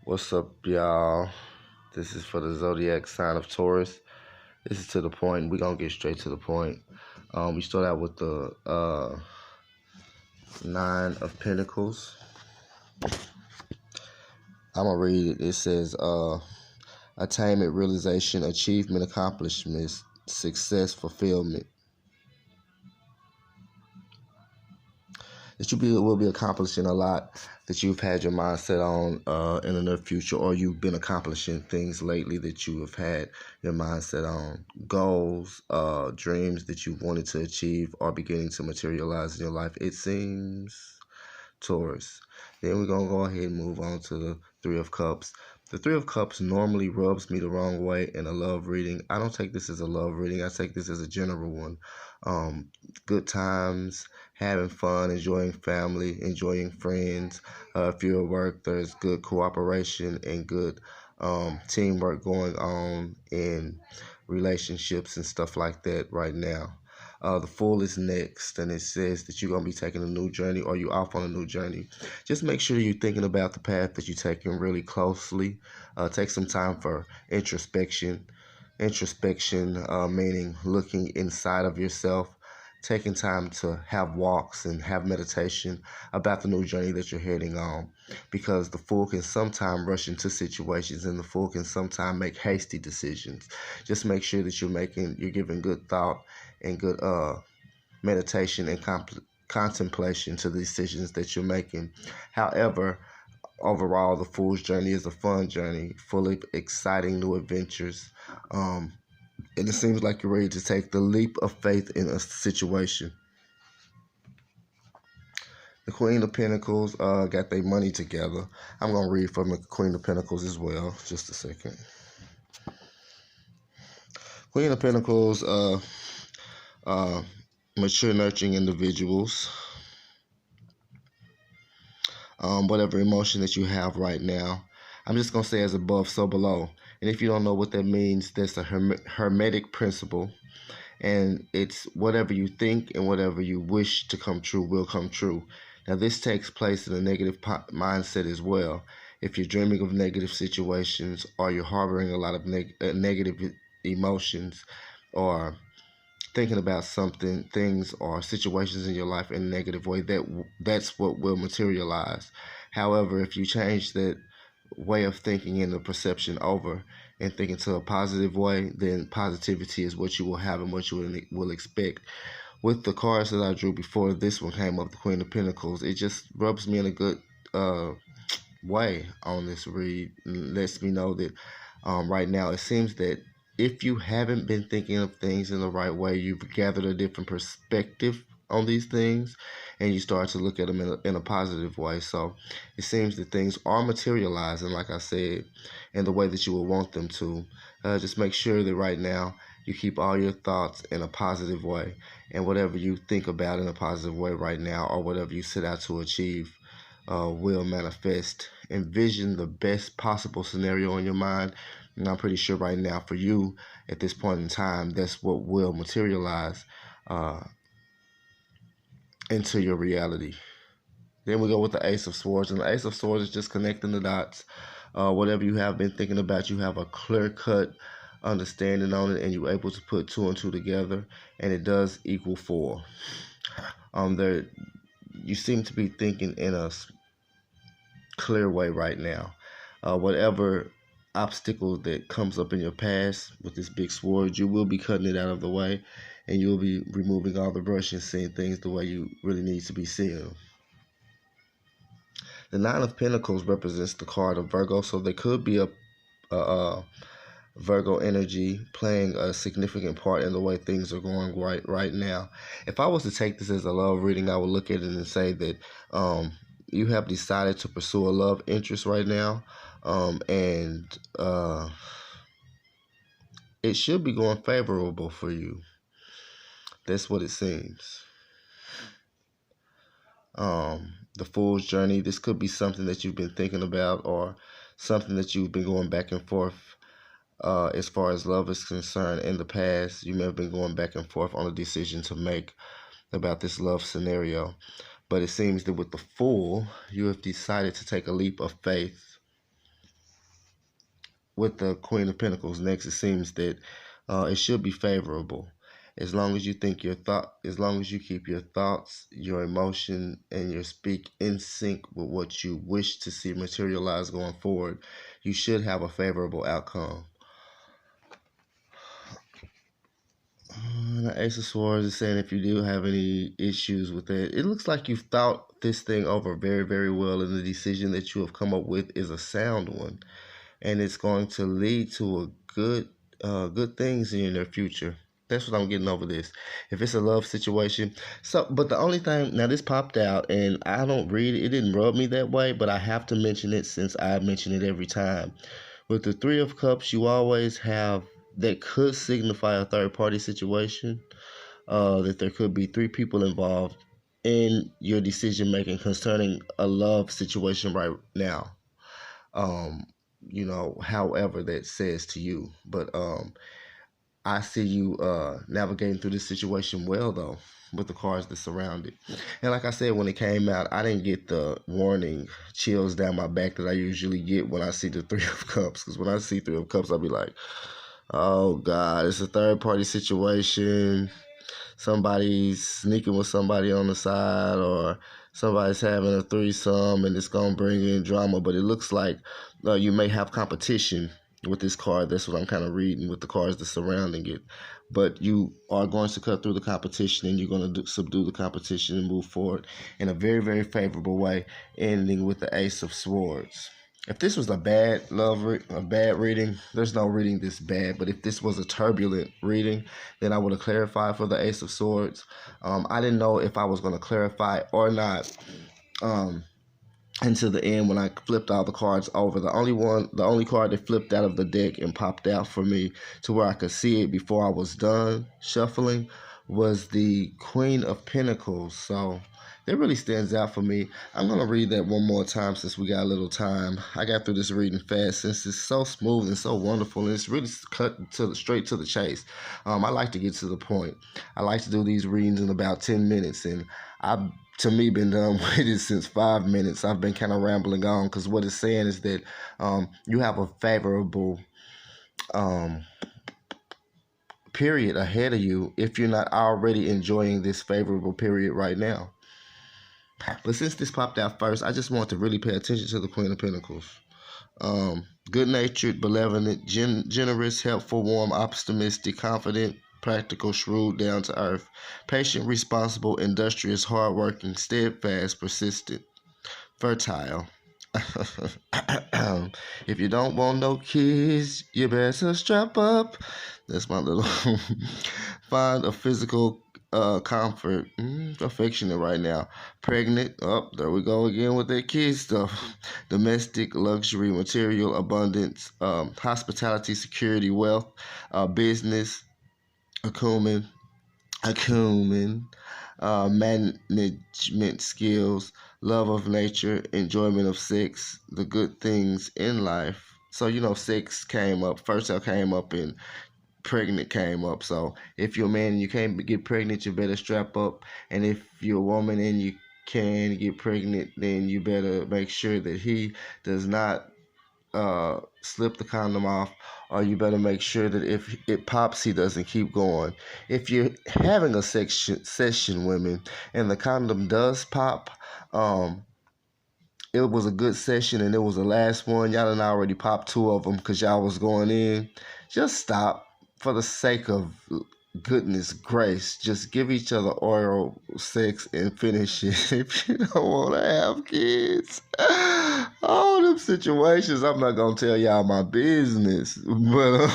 What's up, y'all? This is for the zodiac sign of Taurus. This is to the point. We're going to get straight to the point. We start out with the Nine of Pentacles. I'm going to read it. It says, attainment, realization, achievement, accomplishments, success, fulfillment. That you will be accomplishing a lot that you've had your mind set on in the near future, or you've been accomplishing things lately that you have had your mind set on. Goals, dreams that you wanted to achieve are beginning to materialize in your life, it seems, Taurus. Then we're going to go ahead and move on to the Three of Cups. The Three of Cups normally rubs me the wrong way in a love reading. I don't take this as a love reading. I take this as a general one. Good times, having fun, enjoying family, enjoying friends. If you're at work, there's good cooperation and good teamwork going on in relationships and stuff like that right now. The Fool is next, and it says that you're going to be taking a new journey, or you're off on a new journey. Just make sure you're thinking about the path that you're taking really closely. Take some time for introspection. Meaning looking inside of yourself, taking time to have walks and have meditation about the new journey that you're heading on, because the Fool can sometimes rush into situations, and the Fool can sometimes make hasty decisions. Just make sure that you're giving good thought and good meditation and contemplation to the decisions that you're making. However, overall, the Fool's journey is a fun journey, full of exciting new adventures. And it seems like you're ready to take the leap of faith in a situation. The Queen of Pentacles got their money together. I'm going to read from the Queen of Pentacles as well. Just a second. Queen of Pentacles, mature, nurturing individuals. Whatever emotion that you have right now, I'm just going to say as above, so below. And if you don't know what that means, that's a hermetic principle. And it's whatever you think and whatever you wish to come true will come true. Now, this takes place in a negative mindset as well. If you're dreaming of negative situations, or you're harboring a lot of negative emotions, or thinking about things or situations in your life in a negative way, that's what will materialize. However, if you change that way of thinking and the perception over and think into a positive way, then positivity is what you will have and what you will expect. With the cards that I drew before this one came up, the Queen of Pentacles, it just rubs me in a good way on this read. And lets me know that right now it seems that if you haven't been thinking of things in the right way, you've gathered a different perspective on these things, and you start to look at them in a positive way. So it seems that things are materializing, like I said, in the way that you will want them to. Just make sure that right now you keep all your thoughts in a positive way, and whatever you think about in a positive way right now, or whatever you set out to achieve, will manifest. Envision the best possible scenario in your mind, and I'm pretty sure right now for you at this point in time, that's what will materialize into your reality. Then we go with the Ace of Swords, and the Ace of Swords is just connecting the dots. Whatever you have been thinking about, you have a clear-cut understanding on it, and you're able to put two and two together, and it does equal 4. You seem to be thinking in a clear way right now. Whatever obstacle that comes up in your past with this big sword, you will be cutting it out of the way, and you'll be removing all the brush and seeing things the way you really need to be seeing. The Nine of Pentacles represents the card of Virgo, so there could be a Virgo energy playing a significant part in the way things are going right now. If I was to take this as a love reading, I would look at it and say that you have decided to pursue a love interest right now, and it should be going favorable for you. That's what it seems. The Fool's journey, this could be something that you've been thinking about, or something that you've been going back and forth as far as love is concerned. In the past, you may have been going back and forth on a decision to make about this love scenario. But it seems that with the Fool, you have decided to take a leap of faith with the Queen of Pentacles next, it seems that it should be favorable. As long as you think as long as you keep your thoughts, your emotion, and your speak in sync with what you wish to see materialize going forward, you should have a favorable outcome. The Ace of Swords is saying if you do have any issues with it, it looks like you've thought this thing over very, very well, and the decision that you have come up with is a sound one, and it's going to lead to a good things in your future. That's what I'm getting over this. If it's a love situation, but the only thing now this popped out, and I don't read it. It didn't rub me that way, but I have to mention it since I mention it every time. With the Three of Cups, you always have that could signify a third party situation. That there could be three people involved in your decision making concerning a love situation right now. Um, however that says to you. But I see you navigating through this situation well, though, with the cards that surround it. And like I said, when it came out, I didn't get the warning chills down my back that I usually get when I see the Three of Cups. Because when I see Three of Cups, I'll be like, oh, God, it's a third-party situation. Somebody's sneaking with somebody on the side, or somebody's having a threesome, and it's going to bring in drama. But it looks like you may have competition with this card. That's what I'm kind of reading with the cards that's surrounding it. But you are going to cut through the competition, and you're going to subdue the competition and move forward in a very, very favorable way, ending with the Ace of Swords. If this was a bad reading, there's no reading this bad. But if this was a turbulent reading, then I would have clarified for the Ace of Swords. I didn't know if I was going to clarify or not until the end when I flipped all the cards over. The only card that flipped out of the deck and popped out for me to where I could see it before I was done shuffling was the Queen of Pentacles. So that really stands out for me. I'm going to read that one more time since we got a little time. I got through this reading fast since it's so smooth and so wonderful, and it's really cut straight to the chase. I like to get to the point. I like to do these readings in about 10 minutes, and I've, to me, been done with it since 5 minutes. I've been kind of rambling on because what it's saying is that you have a favorable period ahead of you if you're not already enjoying this favorable period right now. But since this popped out first, I just want to really pay attention to the Queen of Pentacles. Good-natured, benevolent, generous, helpful, warm, optimistic, confident, practical, shrewd, down to earth, patient, responsible, industrious, hardworking, steadfast, persistent, fertile. If you don't want no kids, you better strap up. That's my little find a physical comfort, affectionate right now. Pregnant, there we go again with that kid stuff. Domestic, luxury, material, abundance, hospitality, security, wealth, business, acumen, management skills, love of nature, enjoyment of sex, the good things in life. So, sex came up, fertile came up, and pregnant came up. So if you're a man and you can't get pregnant, you better strap up. And if you're a woman and you can get pregnant, then you better make sure that he does not slip the condom off, or you better make sure that if it pops, he doesn't keep going. If you're having a session, women, and the condom does pop, it was a good session and it was the last one, y'all done already popped 2 of them because y'all was going in, just stop. For the sake of goodness grace, just give each other oral sex and finish it if you don't want to have kids. All them situations, I'm not going to tell y'all my business, but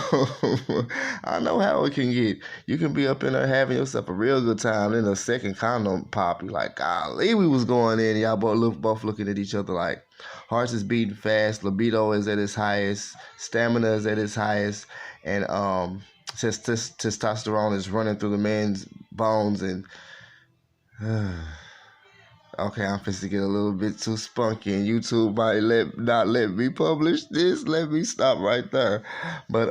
I know how it can get. You can be up in there having yourself a real good time, then a second condom pop, you like, golly, we was going in, y'all both looking at each other like, hearts is beating fast, libido is at its highest, stamina is at its highest, and testosterone is running through the man's bones, and okay, I'm supposed to get a little bit too spunky, and YouTube might not let me publish this. Let me stop right there. But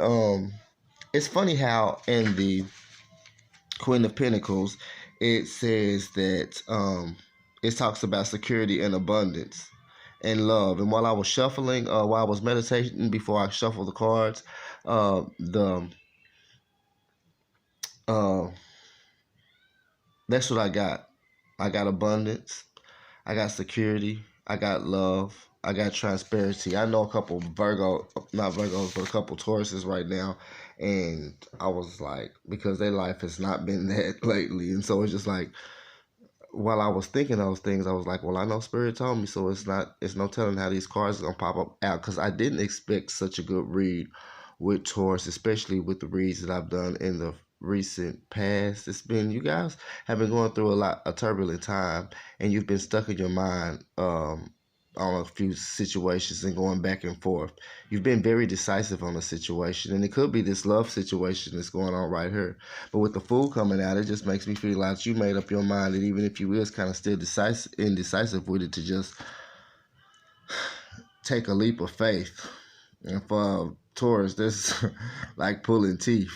it's funny how in the Queen of Pentacles it says that it talks about security and abundance. and love. And while I was shuffling, while I was meditating before I shuffled the cards, the uh, that's what I got. I got abundance. I got security. I got love. I got transparency. I know a couple not Virgos, but a couple Tauruses right now. And I was like, because their life has not been that lately. And so it's just like, while I was thinking those things, I was like, well, I know Spirit told me, so it's no telling how these cards are gonna pop up out. Because I didn't expect such a good read with Taurus, especially with the reads that I've done in the recent past. It's been, you guys have been going through a turbulent time, and you've been stuck in your mind on a few situations and going back and forth. You've been very decisive on a situation, and it could be this love situation that's going on right here. But with the Fool coming out, it just makes me feel like you made up your mind that even if you is kind of still indecisive with it, to just take a leap of faith. And for Taurus, this like pulling teeth.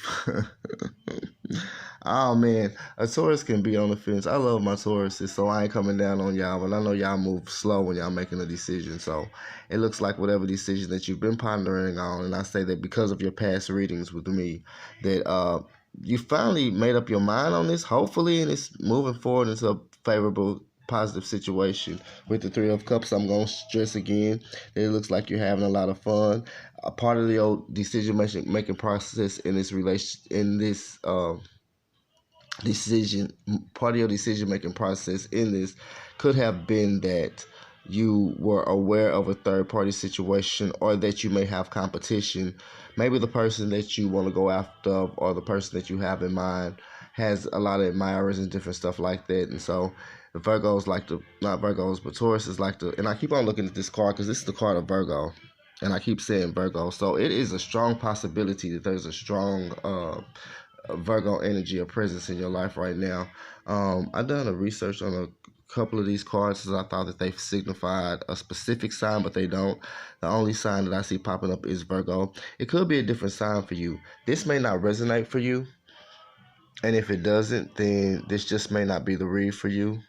Oh man, a Taurus can be on the fence. I love my Tauruses, so I ain't coming down on y'all. But I know y'all move slow when y'all making a decision. So it looks like whatever decision that you've been pondering on, and I say that because of your past readings with me, that you finally made up your mind on this, hopefully, and it's moving forward into a favorable, positive situation. With the Three of Cups, I'm going to stress again that it looks like you're having a lot of fun. A part of your decision making process in this decision part of your decision making process in this could have been that you were aware of a third party situation, or that you may have competition. Maybe the person that you want to go after, or the person that you have in mind, has a lot of admirers and different stuff like that. And so the Virgos like to, not Virgos, but Taurus is like to, and I keep on looking at this card because this is the card of Virgo, and I keep saying Virgo. So it is a strong possibility that there's a strong Virgo energy or presence in your life right now. I've done a research on a couple of these cards because I thought that they signified a specific sign, but they don't. The only sign that I see popping up is Virgo. It could be a different sign for you. This may not resonate for you, and if it doesn't, then this just may not be the read for you.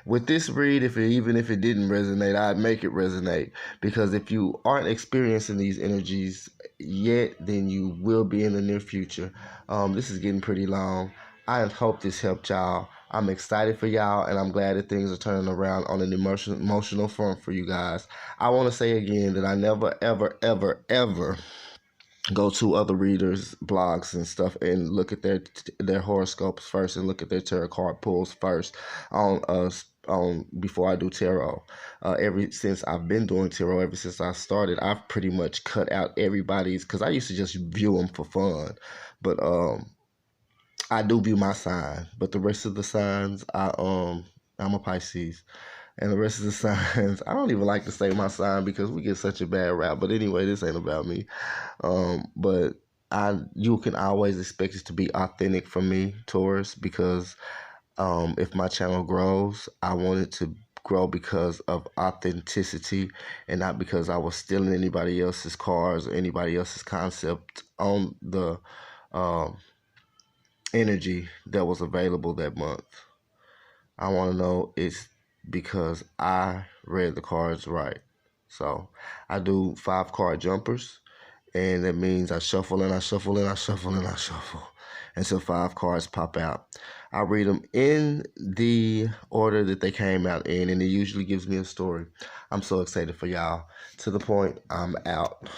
With this read, even if it didn't resonate, I'd make it resonate, because if you aren't experiencing these energies yet, then you will be in the near future. This is getting pretty long. I hope this helped y'all. I'm excited for y'all, and I'm glad that things are turning around on an emotional front for you guys. I want to say again that I never, ever, ever, ever go to other readers' blogs and stuff and look at their horoscopes first, and look at their tarot card pulls first on before I do tarot. Ever since I've been doing tarot, ever since I started, I've pretty much cut out everybody's, because I used to just view them for fun. But I do view my sign, but the rest of the signs, I'm a Pisces. And the rest of the signs, I don't even like to say my sign because we get such a bad rap. But anyway, this ain't about me. But you can always expect it to be authentic from me, Taurus, because if my channel grows, I want it to grow because of authenticity, and not because I was stealing anybody else's cards or anybody else's concept on the energy that was available that month. I want to know it's because I read the cards right. So I do 5 card jumpers, and that means I shuffle and I shuffle and I shuffle and I shuffle until 5 cards pop out. I read them in the order that they came out in, and it usually gives me a story. I'm so excited for y'all. To the point, I'm out.